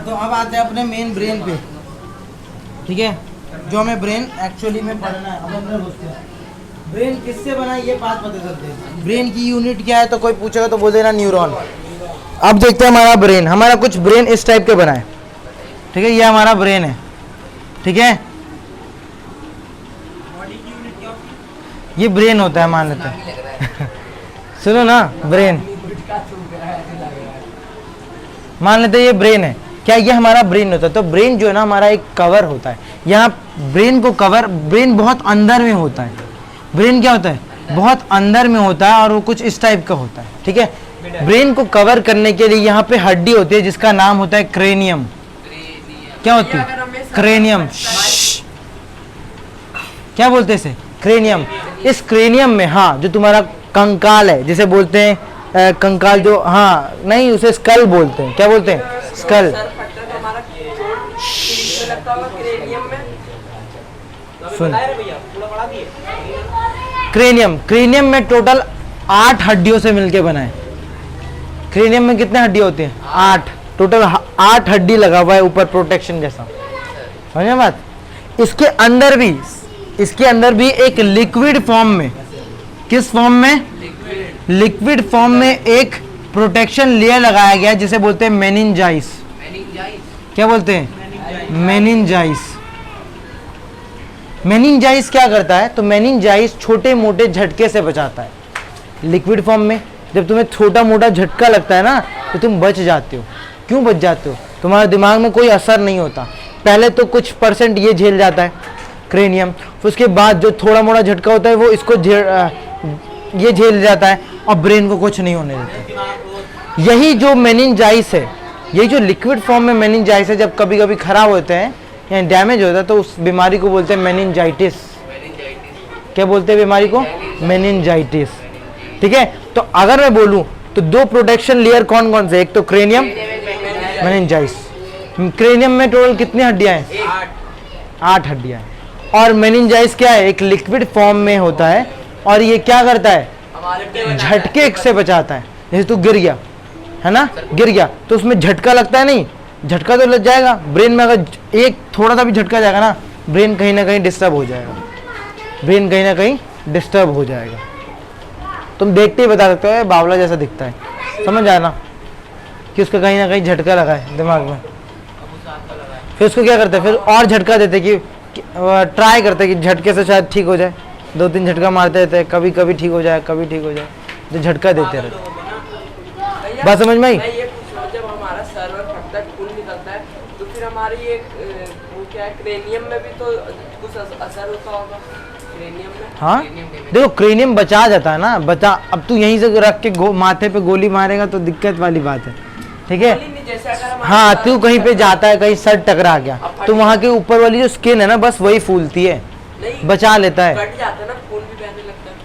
तो अब आते हैं अपने मेन ब्रेन पे, ठीक है, जो हमें ब्रेन एक्चुअली में पढ़ना है। अब अंदर घुसते हैं, ब्रेन किससे बना है ये बात पता चलती है। ब्रेन की यूनिट क्या है, तो कोई पूछेगा तो बोल देना न्यूरॉन। अब देखते हैं हमारा ब्रेन, हमारा कुछ ब्रेन इस टाइप के बना है, ठीक है, ये हमारा ब्रेन है, ठीक है, ये ब्रेन होता है मान लेते हैं सुनो ना, ब्रेन मान लेते हैं ये ब्रेन है, क्या ये हमारा ब्रेन होता है। तो ब्रेन जो है ना हमारा एक कवर होता है, यहाँ ब्रेन को कवर, ब्रेन बहुत अंदर में होता है, ब्रेन क्या होता है बहुत अंदर में होता है और वो कुछ इस टाइप का होता है, ठीक है। ब्रेन को कवर करने के लिए यहाँ पे हड्डी होती है जिसका नाम होता है क्रेनियम। क्या होती है क्रेनियम, क्या बोलते हैं इसे क्रेनियम। इस क्रेनियम में, हाँ, जो तुम्हारा कंकाल है जिसे बोलते हैं कंकाल, जो, हाँ नहीं उसे स्कल बोलते हैं, क्या बोलते हैं स्कल। सुन, क्रेनियम, क्रेनियम में टोटल 8 हड्डियों से मिलके बना है। क्रेनियम में कितने हड्डी होती हैं 8, टोटल 8 हड्डी लगा हुआ है ऊपर प्रोटेक्शन जैसा, समझे बात। इसके अंदर भी एक लिक्विड फॉर्म में, किस फॉर्म में, लिक्विड फॉर्म में एक प्रोटेक्शन लेयर लगाया गया है जिसे बोलते हैं मेनिंजाइस। क्या बोलते हैं मेनिंजाइस। मेनिंजाइस क्या करता है, तो मेनिंजाइस छोटे मोटे झटके से बचाता है। लिक्विड फॉर्म में जब तुम्हें छोटा मोटा झटका लगता है ना तो तुम बच जाते हो। क्यों बच जाते हो, तुम्हारे दिमाग में कोई असर नहीं होता। पहले तो कुछ परसेंट ये झेल जाता है क्रेनियम, फिर उसके बाद जो थोड़ा मोड़ा झटका होता है वो इसको ये झेल जाता है और ब्रेन को कुछ नहीं होने देता। यही जो मेनिंजाइस है, यही जो लिक्विड फॉर्म में मेनिंजाइस है, जब कभी कभी खराब होते हैं या डैमेज होता है तो उस बीमारी को बोलते हैं मेनिंजाइटिस। क्या बोलते हैं बीमारी को, मेनिंजाइटिस, ठीक है। तो अगर मैं बोलूं तो 2 प्रोटेक्शन लेयर कौन कौन से, एक तो क्रेनियम, मेनिंजाइस। क्रेनियम में टोटल कितनी हड्डियां हैं 8 हड्डियां हैं। और मेनिंजाइस क्या है, एक लिक्विड फॉर्म में होता है और ये क्या करता है झटके से बचाता है। जैसे तू गिर गया है ना, गिर गया तो उसमें झटका लगता है, नहीं झटका तो लग जाएगा ब्रेन में, अगर एक थोड़ा सा भी झटका जाएगा ना ब्रेन कहीं ना कहीं डिस्टर्ब हो जाएगा, ब्रेन कहीं ना कहीं डिस्टर्ब हो जाएगा। तुम देखते ही बता सकते हो बावला जैसा दिखता है, समझ आया ना कि उसका कहीं ना कहीं झटका लगा है दिमाग में। फिर उसको क्या करते हैं, फिर और झटका देते कि ट्राई करते कि झटके से शायद ठीक हो जाए, 2-3 झटका मारते रहते हैं, कभी कभी ठीक हो जाए, कभी ठीक हो जाए, तो झटका देते रहते। बात समझ में आई। जब हमारा सर्वर फटता है, खून निकलता है, तो फिर हमारी ये वो क्या है क्रेनियम में भी तो कुछ असर होता होगा क्रेनियम में। हाँ देखो क्रेनियम बचा जाता है ना, बचा। अब तू यहीं से रख के माथे पे गोली मारेगा तो दिक्कत वाली बात है, ठीक है। हाँ तू कहीं पे जाता है, कहीं सर टकरा गया तो वहाँ के ऊपर वाली जो स्किन है ना बस वही फूलती है, बचा लेता है। कट जाता है ना, खून भी बहने लगता है,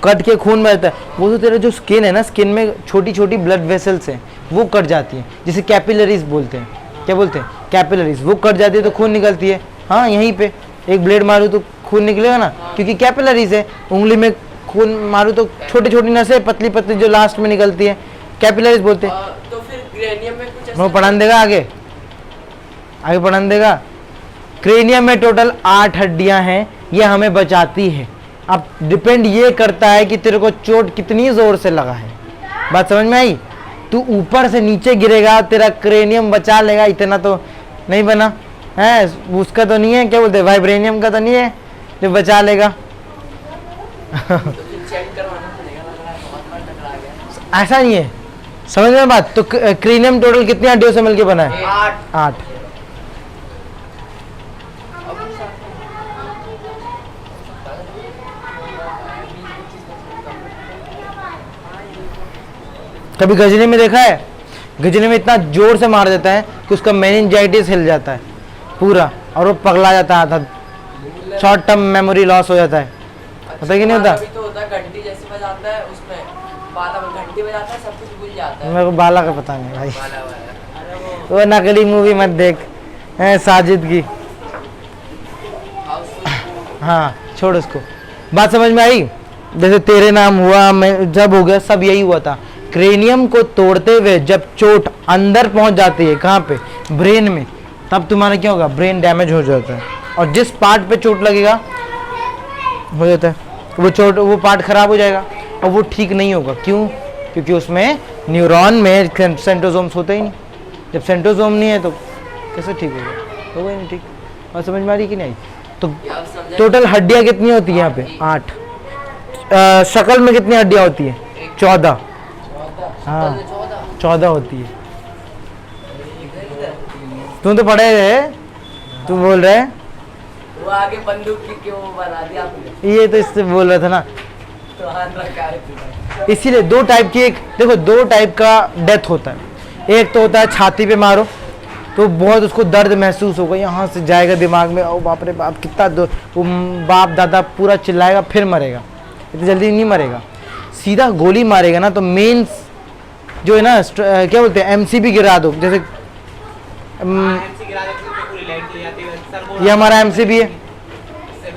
कट के खून बहता है। वो तो तेरा जो स्किन है ना, स्किन में छोटी छोटी ब्लड वेसल्स हैं वो कट जाती है, जिसे कैपिलरीज बोलते हैं। क्या बोलते हैं कैपिलरीज। वो कट जाती है तो खून निकलती है। हाँ यहीं पे एक ब्लेड मारूँ तो खून निकलेगा ना, क्योंकि कैपिलरीज है। उंगली में खून मारूँ तो छोटी छोटी नसें पतली पतली जो लास्ट में निकलती है, कैपिलरीज बोलते हैं। तो फिर क्रेनियम में कुछ वो पढ़ान देगा, आगे आगे पढ़ान देगा। क्रेनियम में टोटल 8 हड्डियां हैं, ये हमें बचाती है। अब डिपेंड ये करता है कि तेरे को चोट कितनी जोर से लगा है। बात समझ में आई। तू ऊपर से नीचे गिरेगा तेरा क्रेनियम बचा लेगा, इतना तो नहीं बना है उसका, तो नहीं है क्या बोलते वाइब्रेनियम का तो नहीं है जो बचा लेगा ऐसा नहीं है, समझ में बात। तो क्रेनियम टोटल कितनी हड्डियों से मिलकर बना है 8। कभी गजनी में देखा है, गजनी में इतना जोर से मार देता है कि उसका मेनिंजाइटिस हिल जाता है पूरा और वो पगला जाता है, आधा शॉर्ट टर्म मेमोरी लॉस हो जाता है। पता कि नहीं होता। तो होता है घंटी जैसे बजाता है, उसमें बाला घंटी बजाता है, सब कुछ भूल जाता है। मेरे को बाला का पता नहीं भाई, वो नकली मूवी मत देख साजिद की। हाँ छोड़ उसको। बात समझ में आई। जैसे तेरे नाम हुआ, मैं जब हो गया सब यही हुआ था। क्रेनियम को तोड़ते हुए जब चोट अंदर पहुंच जाती है, कहाँ पे, ब्रेन में, तब तुम्हारा क्या होगा, ब्रेन डैमेज हो जाता है। और जिस पार्ट पे चोट लगेगा हो जाता है, वो पार्ट खराब हो जाएगा और वो ठीक नहीं होगा। क्यों? क्योंकि उसमें न्यूरॉन में सेंट्रोसोम्स होते ही नहीं। जब सेंट्रोसोम नहीं है तो कैसे ठीक होगा, होगा ही नहीं ठीक। और समझ में आ रही कि नहीं? तो टोटल हड्डियाँ कितनी होती है यहाँ पे, 8। शक्ल में कितनी हड्डियाँ होती है, 14। हाँ 14 होती है। तुम तो पढ़े रहे, तू बोल रहे है वो आगे बंदूक की क्यों बना दिया आपने? ये तो इससे बोल रहा था ना, तो हाथ रखा है। इसीलिए 2 टाइप की, एक देखो 2 टाइप का डेथ होता है। एक तो होता है छाती पे मारो तो बहुत उसको दर्द महसूस होगा, यहाँ से जाएगा दिमाग में, ओ बाप रे बाप कितना वो बाप दादा पूरा चिल्लाएगा, फिर मरेगा। इतनी जल्दी नहीं मरेगा। सीधा गोली मारेगा ना तो मेन जो है ना, क्या बोलते हैं, एमसीबी गिरा दो। जैसे ये हमारा एमसीबी है,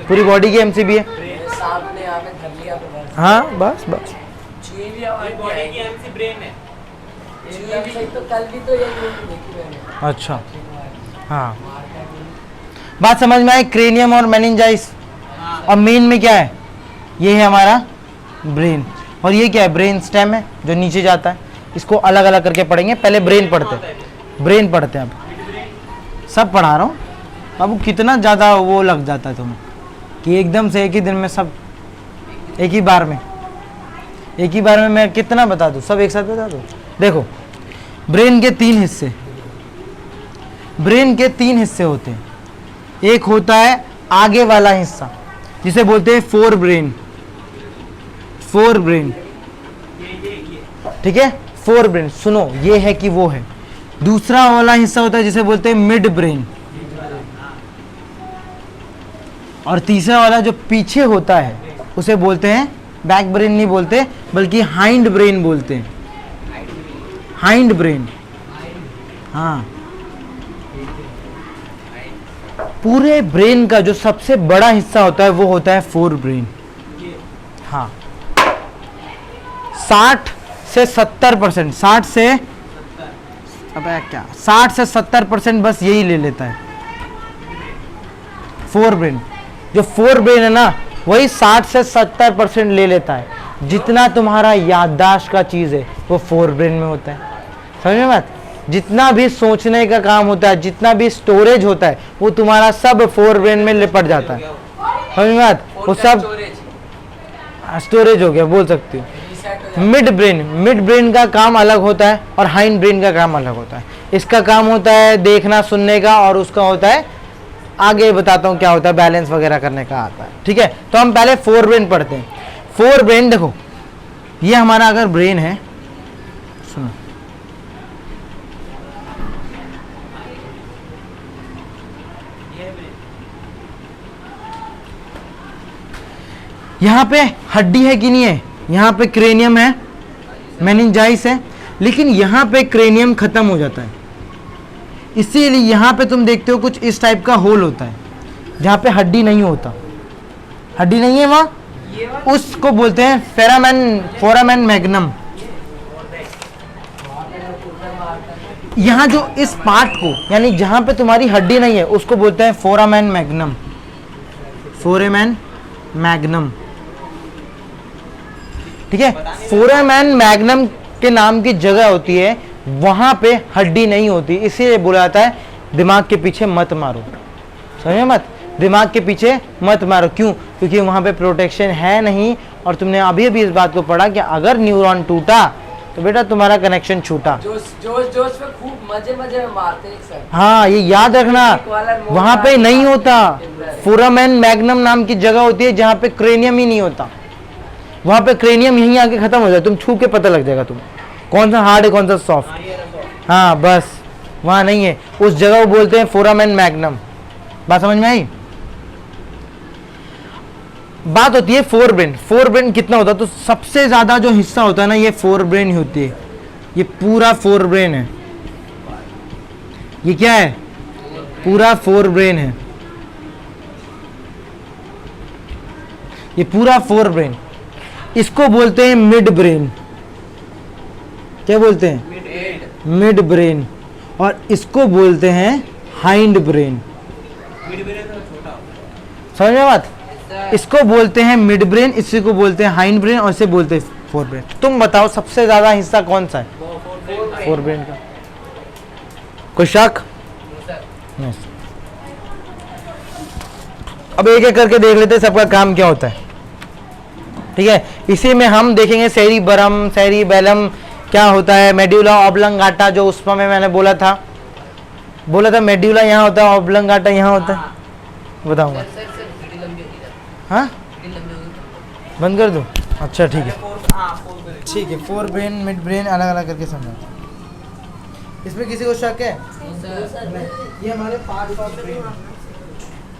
पूरी बॉडी की एमसीबी है। सांप ने यहाँ पे धर लिया तो बस। हाँ बस बस छुई लिया और बॉडी की एमसी ब्रेन है। छुई तो कल भी तो ये देखी मैंने। अच्छा हाँ, बात समझ में आई। क्रेनियम और मेनिंजाइस, और मेन में क्या है, ये है हमारा ब्रेन, और ये क्या है, ब्रेन स्टेम है जो नीचे जाता है। इसको अलग अलग करके पढ़ेंगे, पहले ब्रेन पढ़ते हैं। अब सब पढ़ा रहा हूँ। अब कितना ज़्यादा वो लग जाता है तुम्हें कि एकदम से एक ही दिन में सब, एक ही बार में मैं कितना बता दूँ, सब एक साथ बता दूँ। देखो ब्रेन के 3 हिस्से होते हैं। एक होता है आगे वाला हिस्सा जिसे बोलते हैं फोर ब्रेन, ठीक है, फोर ब्रेन। सुनो, ये है कि वो है। दूसरा वाला हिस्सा होता है जिसे बोलते हैं मिड ब्रेन, और तीसरा वाला जो पीछे होता है उसे बोलते हैं, बैक ब्रेन नहीं बोलते बल्कि हाइंड ब्रेन बोलते हैं। हाइंड ब्रेन, हाँ। पूरे ब्रेन का जो सबसे बड़ा हिस्सा होता है वो होता है फोर ब्रेन, हाँ। 60 से 70%, 60 से 70% बस यही ले लेता है फोर ब्रेन। जो फोर ब्रेन है ना वही 60 से 70% ले लेता है। जितना तुम्हारा याददाश्त का चीज़ है वो फोर ब्रेन में होता है, समझ में बात। जितना भी सोचने का काम होता है, जितना भी स्टोरेज होता है वो तुम्हारा सब फोर ब्रेन में लिपट जाता है, समझ में बात। वो सब स्टोरेज हो गया बोल सकती हो। मिड ब्रेन का काम अलग होता है और हाइंड ब्रेन का काम अलग होता है। इसका काम होता है देखना सुनने का, और उसका होता है, आगे बताता हूँ क्या होता है, बैलेंस वगैरह करने का आता है, ठीक है। तो हम पहले फोर ब्रेन पढ़ते हैं। फोर ब्रेन देखो, ये हमारा अगर ब्रेन है, सुनो, यहाँ पे हड्डी है कि नहीं है, यहाँ पे क्रेनियम है, मेनिंजाइस है, लेकिन यहाँ पे क्रेनियम खत्म हो जाता है। इसीलिए यहाँ पे तुम देखते हो कुछ इस टाइप का होल होता है जहाँ पे हड्डी नहीं होता, हड्डी नहीं है वहाँ, उसको बोलते हैं फोरामेन मैग्नम। यहाँ जो इस पार्ट को, यानी जहाँ पे तुम्हारी हड्डी नहीं है, उसको बोलते हैं फोरामेन मैग्नम, ठीक है। फोरामेन मैग्नम के नाम की जगह होती है, वहां पे हड्डी नहीं होती, इसीलिए बोला जाता है दिमाग के पीछे मत मारो, समझे मत, दिमाग के पीछे मत मारो। क्यों? क्योंकि वहां पे प्रोटेक्शन है नहीं। और तुमने अभी इस बात को पढ़ा कि अगर न्यूरॉन टूटा तो बेटा तुम्हारा कनेक्शन छूटा। जोश में खूब मजे में मारते हैं सर। हाँ, ये याद रखना, वहां पे नहीं होता। फोरामेन मैग्नम नाम की जगह होती है जहां पे क्रेनियम ही नहीं होता। वहां पे क्रेनियम यहीं आके खत्म हो जाए, तुम छू के पता लग जाएगा तुम कौन सा हार्ड है कौन सा सॉफ्ट। हाँ बस, वहां नहीं है, उस जगह को बोलते हैं फोरामेन मैग्नम। बात समझ में आई? बात होती है फोर ब्रेन कितना होता है, तो सबसे ज्यादा जो हिस्सा होता है ना, ये फोर ब्रेन ही होती है। ये पूरा फोर ब्रेन है, ये क्या है, पूरा फोर ब्रेन है, ये पूरा फोर ब्रेन। इसको बोलते हैं मिड ब्रेन, क्या बोलते हैं? Mid brain. और इसको बोलते हैं हाइंड ब्रेन। समझ में बात? इसको बोलते हैं मिड ब्रेन, इसी को बोलते हैं हाइंड ब्रेन और इसे बोलते हैं फोर ब्रेन। तुम बताओ सबसे ज्यादा हिस्सा कौन सा है फोर ब्रेन का? कोई शक? नहीं। अब एक एक करके देख लेते हैं सबका काम क्या होता है। ठीक है, इसी में हम देखेंगे सेरिबरम, सेरिबेलम क्या होता है, मेड्यूला ऑब्लंगाटा जो उसमें मैंने बोला था मेड्यूला यहाँ होता है, ऑब्लंगाटा यहाँ होता है। बताऊंगा। हाँ बंद कर दूं? अच्छा ठीक है, ठीक है। फोर ब्रेन मिड ब्रेन अलग अलग करके समझा। इसमें किसी को शक है? ये हमारे पार्ट ऑफ ब्रेन